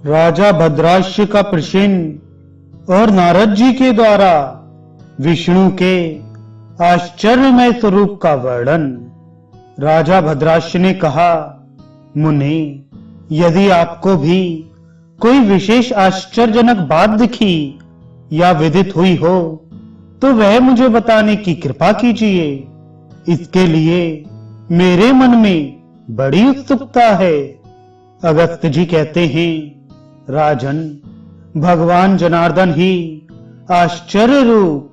राजा भद्राश्य का प्रश्न और नारद जी के द्वारा विष्णु के आश्चर्यमय स्वरूप का वर्णन। राजा भद्राश्य ने कहा, मुनि, यदि आपको भी कोई विशेष आश्चर्यजनक बात दिखी या विदित हुई हो तो वह मुझे बताने की कृपा कीजिए। इसके लिए मेरे मन में बड़ी उत्सुकता है। अगस्त्य जी कहते हैं, राजन, भगवान जनार्दन ही आश्चर्य रूप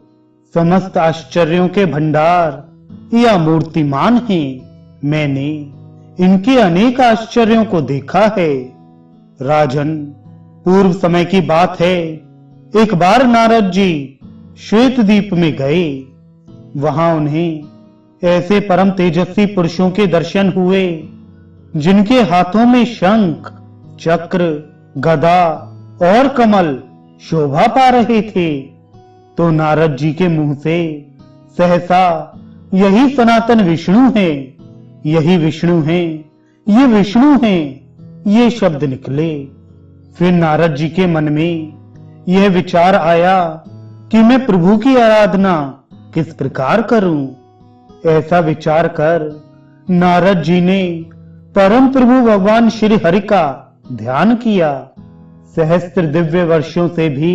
समस्त आश्चर्यों के भंडार या मूर्तिमान हैं। मैंने इनके अनेक आश्चर्यों को देखा है। राजन, पूर्व समय की बात है, एक बार नारद जी श्वेत द्वीप में गए। वहां उन्हें ऐसे परम तेजस्वी पुरुषों के दर्शन हुए जिनके हाथों में शंख, चक्र, गदा और कमल शोभा पा रहे थे। तो नारद जी के मुंह से सहसा यही सनातन विष्णु है, यही विष्णु है, ये विष्णु हैं, ये शब्द निकले। फिर नारद जी के मन में यह विचार आया कि मैं प्रभु की आराधना किस प्रकार करूं। ऐसा विचार कर नारद जी ने परम प्रभु भगवान श्री हरि का ध्यान किया। सहस्त्र दिव्य वर्षों से भी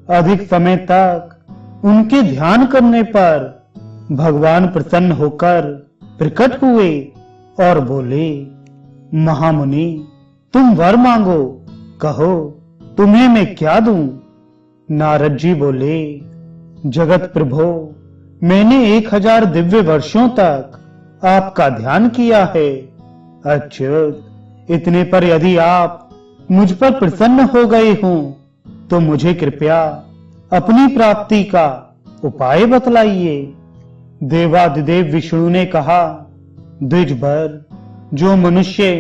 अधिक समय तक उनके ध्यान करने पर भगवान प्रसन्न होकर प्रकट हुए और बोले, महामुनि, तुम वर मांगो, कहो तुम्हें मैं क्या दूं। नारद जी बोले, जगत प्रभो, मैंने 1000 दिव्य वर्षों तक आपका ध्यान किया है। अच्युत, इतने पर यदि आप मुझ पर प्रसन्न हो गए हों तो मुझे कृपया अपनी प्राप्ति का उपाय बतलाइए। देवादिदेव विष्णु ने कहा, द्विजवर, जो मनुष्य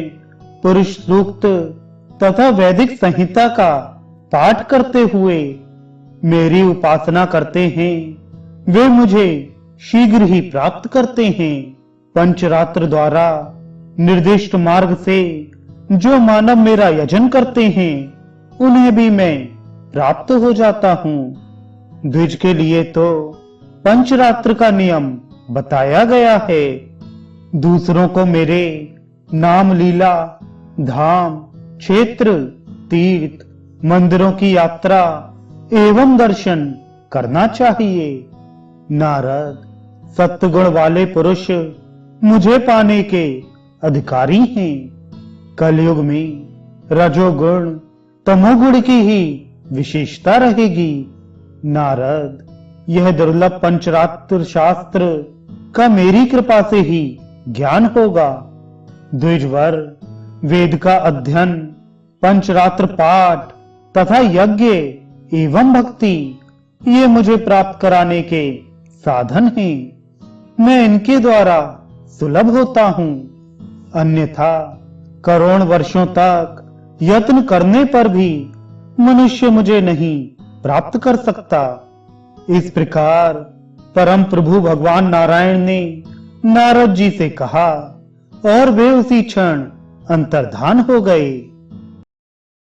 पुरुष सूक्त तथा वैदिक संहिता का पाठ करते हुए मेरी उपासना करते हैं, वे मुझे शीघ्र ही प्राप्त करते हैं। पंचरात्र द्वारा निर्दिष्ट मार्ग से जो मानव मेरा यजन करते हैं, उन्हें भी मैं प्राप्त हो जाता हूं। द्विज के लिए तो पंचरात्र का नियम बताया गया है। दूसरों को मेरे नाम, लीला, धाम, क्षेत्र, तीर्थ, मंदिरों की यात्रा एवं दर्शन करना चाहिए। नारद, सत्गुण वाले पुरुष मुझे पाने के अधिकारी हैं। कलयुग में रजोगुण, तमोगुण की ही विशेषता रहेगी। नारद, यह दुर्लभ पंचरात्र शास्त्र का मेरी कृपा से ही ज्ञान होगा। द्विजवर, वेद का अध्ययन, पंचरात्र पाठ तथा यज्ञ एवं भक्ति, ये मुझे प्राप्त कराने के साधन हैं। मैं इनके द्वारा सुलभ होता हूं। अन्यथा करोड़ वर्षों तक यत्न करने पर भी मनुष्य मुझे नहीं प्राप्त कर सकता। इस प्रकार परम प्रभु भगवान नारायण ने नारद जी से कहा और वे उसी क्षण अंतर्धान हो गए।